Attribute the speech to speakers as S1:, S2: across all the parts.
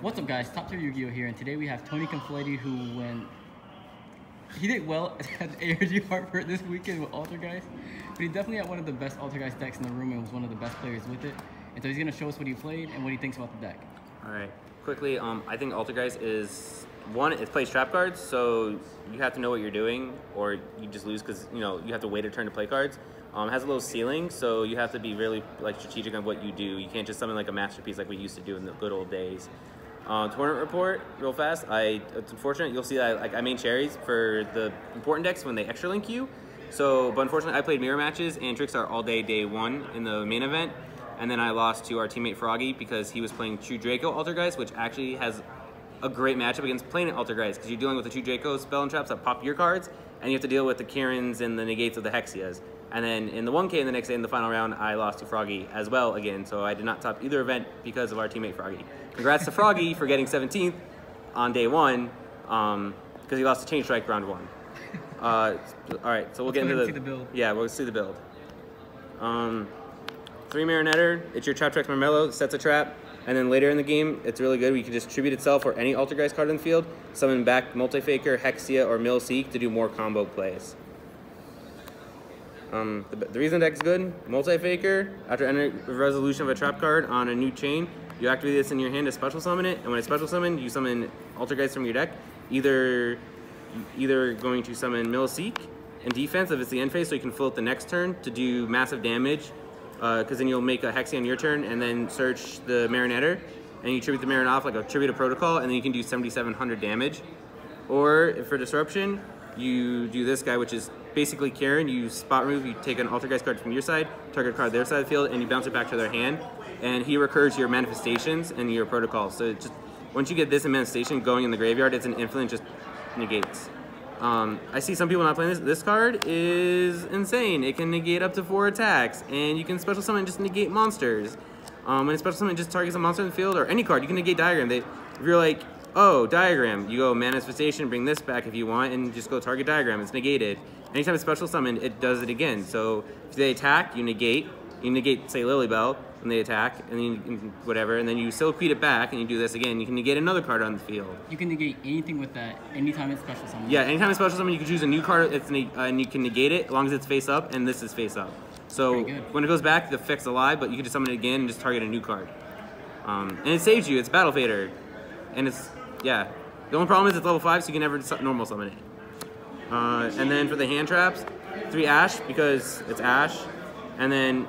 S1: What's up, guys? TopTierYugioh here, and today we have Tony Confletti, who he did well at ARG Hartford this weekend with Altergeist, but he definitely had one of the best Altergeist decks in the room and was one of the best players with it. And so he's gonna show us what he played and what he thinks about the deck.
S2: All right, quickly, I think Altergeist is one. It plays trap cards, so you have to know what you're doing, or you just lose because you have to wait a turn to play cards. It has a low ceiling, so you have to be really strategic on what you do. You can't just summon like a masterpiece like we used to do in the good old days. Tournament report, real fast. It's unfortunate, you'll see that I main cherries for the important decks when they extra link you. So, but unfortunately, I played mirror matches and trickstar all day one in the main event, and then I lost to our teammate Froggy because he was playing True Draco Altergeist, which actually has a great matchup against Planet Altergeist because you're dealing with the True Draco spell and traps that pop your cards, and you have to deal with the Karens and the negates of the Hexias. And then in the 1K in the next day in the final round, I lost to Froggy as well again, so I did not top either event because of our teammate Froggy. Congrats to Froggy for getting 17th on day one, because he lost to Chain Strike round one. All right, so we'll get into
S1: the build.
S2: Yeah, we'll see the build. 3 Marionetter, it's your Trap Trex Marmello, sets a trap, and then later in the game, it's really good. We can just tribute itself or any Altergeist card in the field, summon back Multi-Faker, Hexia, or Mill Seek to do more combo plays. The reason the deck's good, Multi-Faker, after entering the resolution of a trap card on a new chain, you activate this in your hand to special summon it, and when it's special summoned, you summon Altergeist from your deck, either going to summon Mill Seek in defense if it's the end phase, so you can float the next turn to do massive damage, because then you'll make a Hexia on your turn, and then search the Marionetter, and you tribute the Marin off like a tribute to Protocol, and then you can do 7,700 damage. Or, if for Disruption, you do this guy, which is basically Karen. You spot remove, you take an Altergeist card from your side, target card their side of the field, and you bounce it back to their hand. And he recurs your manifestations and your protocols. So just once you get this manifestation going in the graveyard, it's an infinite, just negates. I see some people not playing this. This card is insane. It can negate up to 4 attacks, and you can special summon and just negate monsters. When it's special summon, it just targets a monster in the field, or any card. You can negate Diagram. If you're like, oh, Diagram, you go manifestation, bring this back if you want, and just go target Diagram. It's negated. Anytime it's special summoned, it does it again. So if they attack, you negate, say, Lilybell, when they attack, and then whatever, and then you Silkweed it back, and you do this again. You can negate another card on the field.
S1: You can negate anything with that anytime it's special summoned.
S2: Yeah, anytime it's special summoned, you can choose a new card, and you can negate it as long as it's face up, and this is face up. So when it goes back, the effect's alive, but you can just summon it again and just target a new card. And it saves you. It's Battle Fader, and it's yeah. The only problem is it's level 5, so you can never normal summon it. And then for the hand traps, 3 Ash because it's Ash, and then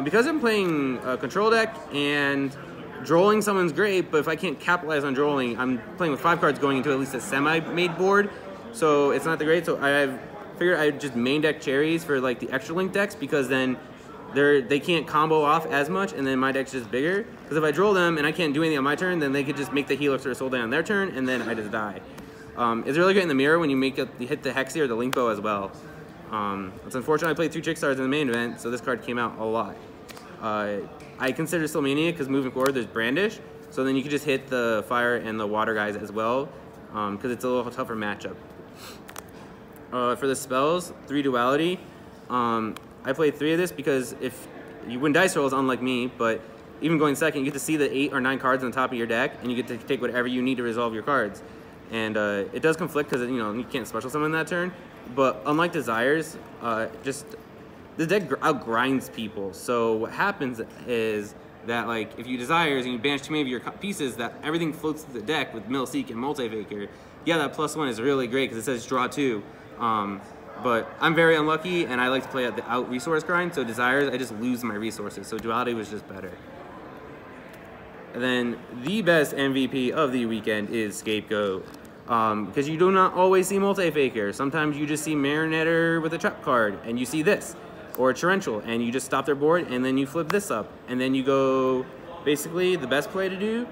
S2: because I'm playing a control deck and drolling someone's great, but if I can't capitalize on drolling, I'm playing with 5 cards going into at least a semi-made board, so it's not the great. So I figured I'd just main deck cherries for like the extra link decks, because then they can't combo off as much, and then my deck's just bigger. Because if I droll them and I can't do anything on my turn, then they could just make the healer throw a soul down on their turn, and then I just die. It's really great in the mirror when you hit the Hexia or the Link Bow as well. It's unfortunate I played 2 Trickstars in the main event, so this card came out a lot. I consider still Mania because moving forward there's Brandish, so then you can just hit the fire and the water guys as well, because it's a little tougher matchup. For the spells, 3 Duality. I played 3 of this because if you win dice rolls, unlike me, but even going second, you get to see the 8 or 9 cards on the top of your deck, and you get to take whatever you need to resolve your cards. And it does conflict because you can't special summon that turn. But unlike Desires, just the deck outgrinds people. So what happens is that if you Desires and you banish too many of your pieces, that everything floats through the deck with Mill Seek and Multi-Faker. Yeah, that +1 is really great because it says draw 2. But I'm very unlucky, and I like to play at the out resource grind. So Desires, I just lose my resources. So Duality was just better. And then the best MVP of the weekend is Scapegoat. Because you do not always see Multi-Faker. Sometimes you just see Marionetter with a trap card, and you see this, or a Torrential, and you just stop their board, and then you flip this up, and then you go, basically, the best play to do,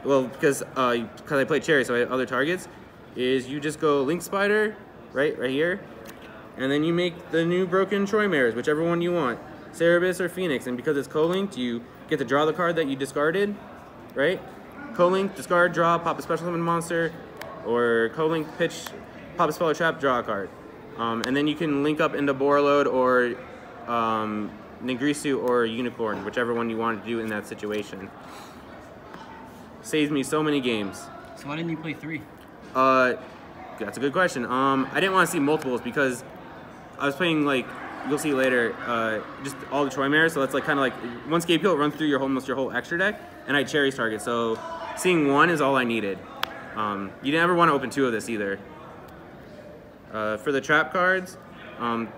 S2: well, because I played Cherry, so I had other targets, is you just go Link Spider, right here, and then you make the new broken Troy Mares, whichever one you want, Cerebus or Phoenix, and because it's co-linked, you get to draw the card that you discarded, right? Co-link, discard, draw, pop a special summon monster, or co-link, pitch, pop a spell or trap, draw a card. And then you can link up into Borreload or Nigrisu or Unicorn, whichever one you want to do in that situation. Saves me so many games.
S1: So why didn't you play 3?
S2: That's a good question. I didn't want to see multiples because I was playing, like, you'll see later, just all the Troymares. So it's like kind of like one scapegoat runs through almost your whole extra deck, and I cherries target. So seeing 1 is all I needed. You never want to open 2 of this either. For the trap cards,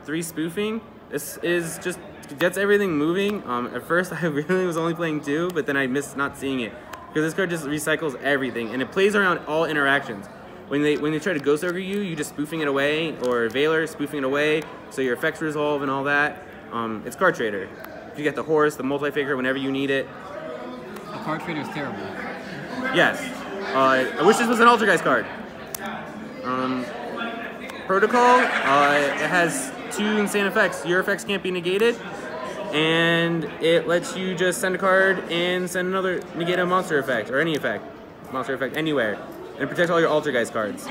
S2: 3 spoofing. This is just gets everything moving. At first, I really was only playing 2, but then I missed not seeing it because this card just recycles everything, and it plays around all interactions. When they try to Ghost Ogre you just spoofing it away, or Veiler spoofing it away, so your effects resolve and all that. It's Card Trader. You get the horse, the multi-figure whenever you need it.
S1: A Card Trader is terrible.
S2: Yes. I wish this was an Altergeist card. Protocol, it has 2 insane effects. Your effects can't be negated, and it lets you just send a card and send another, negate a monster effect, or any effect. Monster effect anywhere. And it protects all your Altergeist cards.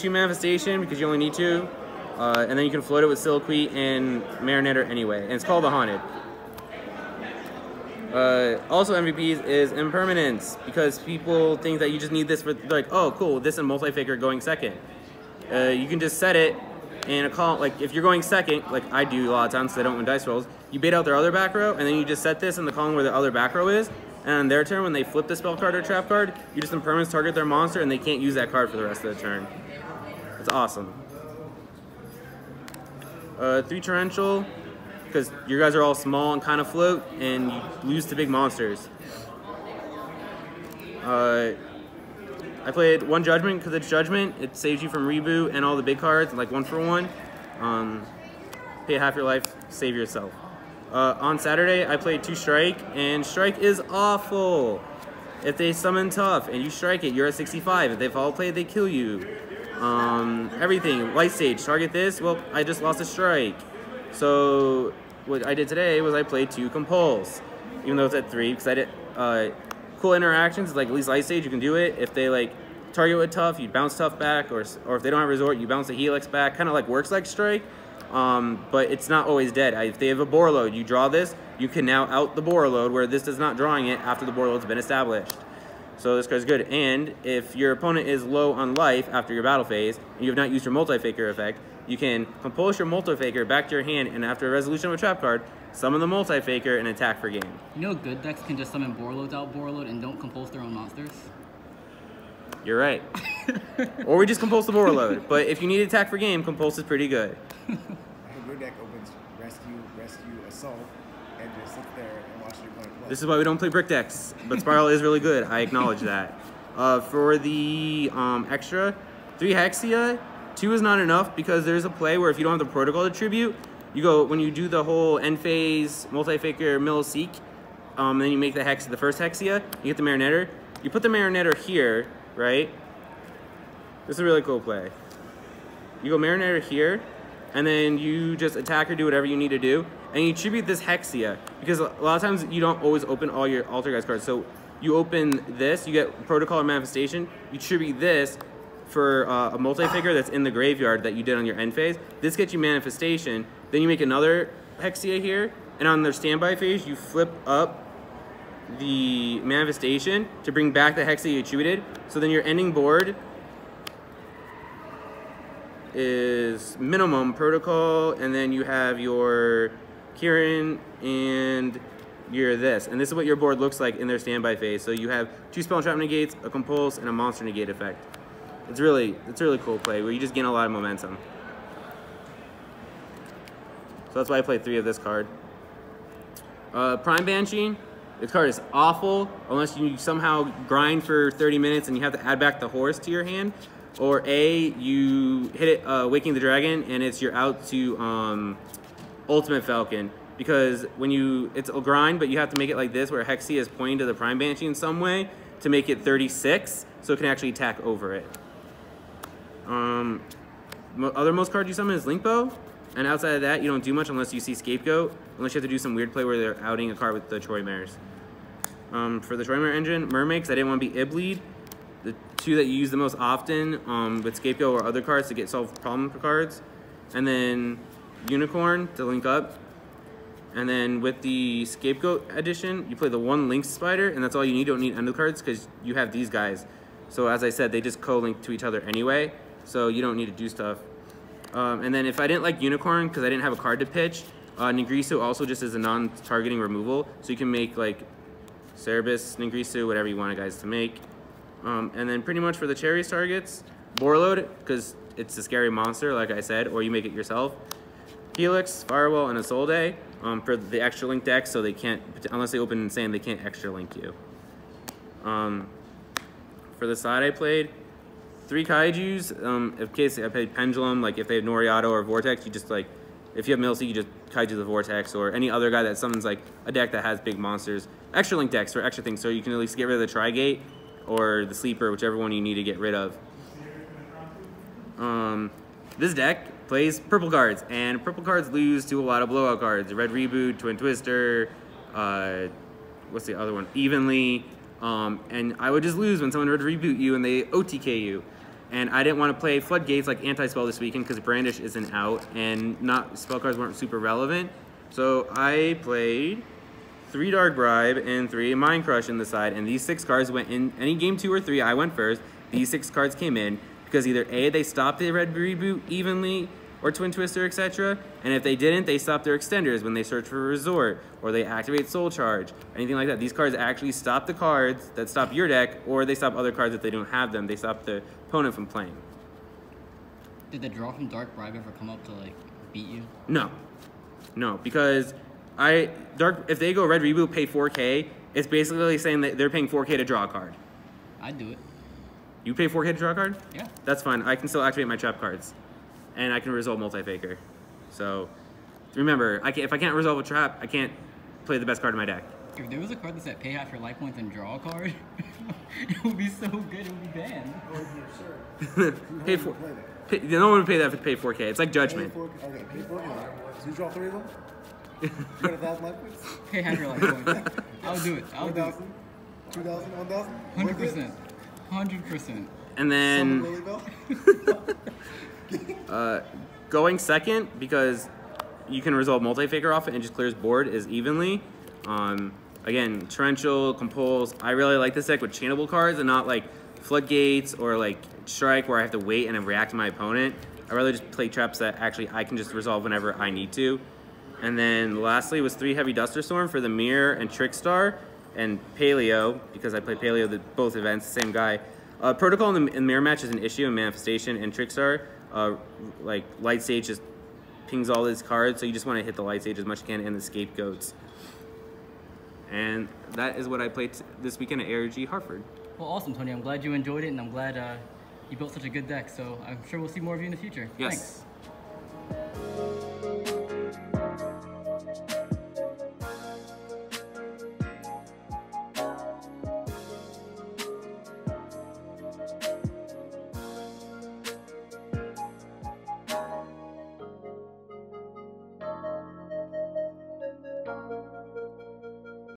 S2: 2 manifestation, because you only need 2. And then you can float it with Soliloquy and Marionetter anyway. And it's called the Haunted. Also MVPs is Impermanence, because people think that you just need this for, like, oh cool, this and multi-figure going second. You can just set it in a column, like if you're going second, like I do a lot of times because I don't win dice rolls, you bait out their other back row, and then you just set this in the column where the other back row is, and on their turn, when they flip the spell card or trap card, you just impermanence target their monster, and they can't use that card for the rest of the turn. It's awesome. 3 Torrential, because you guys are all small and kind of float, and you lose to big monsters. I played 1 Judgment because it's Judgment. It saves you from reboot and all the big cards, like 1 for 1. Pay half your life, save yourself. On Saturday, I played 2 Strike, and Strike is awful. If they summon tough and you strike it, you're at 65. If they've all played, they kill you. Everything. Lightstage, target this. Well, I just lost a Strike. So what I did today was I played 2 Compulse, even though it's at 3, because I did cool interactions, like at least Lightstage, you can do it. If they like target with tough, you bounce tough back, or if they don't have resort, you bounce the Helix back. Kind of like works like Strike, but it's not always dead. If they have a boar load, you draw this, you can now out the boar load, where this is not drawing it after the boar load's been established. So this card's good. And if your opponent is low on life after your battle phase, and you have not used your multi-faker effect, you can compulse your multi-faker back to your hand, and after a resolution of a trap card, summon the multi-faker and attack for game.
S1: You know good decks can just summon boar loads out boar load and don't compulse their own monsters?
S2: You're right. Or we just compulse the boar load. But if you need attack for game, compulse is pretty good.
S3: Your deck opens rescue, assault, and just sit there and watch your opponent play.
S2: This is why we don't play brick decks, but Spyral is really good. I acknowledge that. For the extra, 3 Hexia, 2 is not enough because there's a play where if you don't have the protocol to tribute, you go, when you do the whole end phase, multi-faker, mill seek, then you make the first Hexia, you get the Marionetter. You put the Marionetter here, right? This is a really cool play. You go Marionetter here, and then you just attack or do whatever you need to do, and you tribute this Hexia, because a lot of times you don't always open all your Altergeist cards. So you open this, you get Protocol or Manifestation, you tribute this for a multi-figure that's in the graveyard that you did on your end phase. This gets you Manifestation, then you make another Hexia here, and on their standby phase, you flip up the Manifestation to bring back the Hexia you tributed. So then your ending board is minimum Protocol, and then you have your Kieran and your this. And this is what your board looks like in their standby phase. So you have 2 spell trap negates, a compulse, and a monster negate effect. It's really cool play where you just gain a lot of momentum. So that's why I played 3 of this card. Prime Banshee. This card is awful unless you somehow grind for 30 minutes and you have to add back the horse to your hand. Or A, you hit it Waking the Dragon and you're out to Ultimate Falcon. Because when it's a grind, but you have to make it like this where Hexia is pointing to the Prime Banshee in some way to make it 36 so it can actually attack over it. Most cards you summon is Linkbow. And outside of that, you don't do much unless you see Scapegoat, unless you have to do some weird play where they're outing a card with the Troymares. For the Troymare engine, Mermaid, because I didn't want to be Ibleed. The 2 that you use the most often with Scapegoat or other cards to solve problem for cards. And then Unicorn to link up. And then with the Scapegoat edition, you play the 1 Lynx Spider, and that's all you need. You don't need undercards because you have these guys. So as I said, they just co-link to each other anyway, so you don't need to do stuff. And then if I didn't like Unicorn because I didn't have a card to pitch, Nigrisu also just is a non-targeting removal, so you can make like Cerebus, Nigrisu, whatever you want guys to make. And then pretty much for the Cherries targets, Borreload, because it's a scary monster, like I said, or you make it yourself. Helix, Firewall, and Isolde for the extra link deck, so they can't, unless they open Insane, they can't extra link you. For the side I played 3 Kaijus. In case I played Pendulum, like if they have Noriato or Vortex, you just like, if you have Milsey, you just Kaiju the Vortex, or any other guy that summons like a deck that has big monsters. Extra link decks or extra things, so you can at least get rid of the Trigate or the Sleeper, whichever one you need to get rid of. This deck plays purple cards, and purple cards lose to a lot of blowout cards. Red Reboot, Twin Twister, what's the other one? Evenly. And I would just lose when someone would reboot you and they OTK you. And I didn't want to play Floodgates like anti-spell this weekend because Brandish isn't out and spell cards weren't super relevant. So I played 3 Dark Bribe and 3 Mind Crush in the side, and these 6 cards went in any game 2 or 3. I went first. These 6 cards came in because either A, they stopped the Red Reboot Evenly or Twin Twister, etc. And if they didn't, they stopped their extenders when they search for a Resort, or they activate Soul Charge, anything like that. These cards actually stop the cards that stop your deck, or they stop other cards if they don't have them. They stop the opponent from playing.
S1: Did the draw from Dark Bribe ever come up to like beat you?
S2: No. No, because if they go Red Reboot, pay 4K, it's basically saying that they're paying 4K to draw a card.
S1: I'd do it.
S2: You pay 4K to draw a card?
S1: Yeah.
S2: That's fine. I can still activate my trap cards. And I can resolve Multi-Faker. So, remember, if I can't resolve a trap, I can't play the best card in my deck.
S1: If there was a card that said pay half your life points and draw a card, it would be so good, it would be banned.
S2: No one would pay that to pay 4K. It's like Judgment.
S3: Okay, pay 4K. So you draw 3 of them? You got 1,000 life points?
S1: Pay half your life points. I'll do it. I'll do it.
S3: 2,000? 1,000?
S1: 100%. 100%.
S2: And then going second, because you can resolve Multi-Faker off it and just clears board, is Evenly. Again, Torrential, Compulse. I really like this deck with chainable cards and not like Floodgates or like Strike where I have to wait and then react to my opponent. I'd rather just play traps that actually I can just resolve whenever I need to. And then lastly was 3 Heavy Duster Storm for the Mirror and Trickstar and Paleo, because I play Paleo both events, same guy. Protocol in the Mirror match is an issue in Manifestation and Trickstar. Like lightstage just pings all his cards, so you just want to hit the lightstage as much as you can and the Scapegoats. And that is what I played this weekend at ARG Hartford.
S1: Well, awesome, Tony. I'm glad you enjoyed it, and I'm glad you built such a good deck. So I'm sure we'll see more of you in the future.
S2: Yes.
S1: Thanks.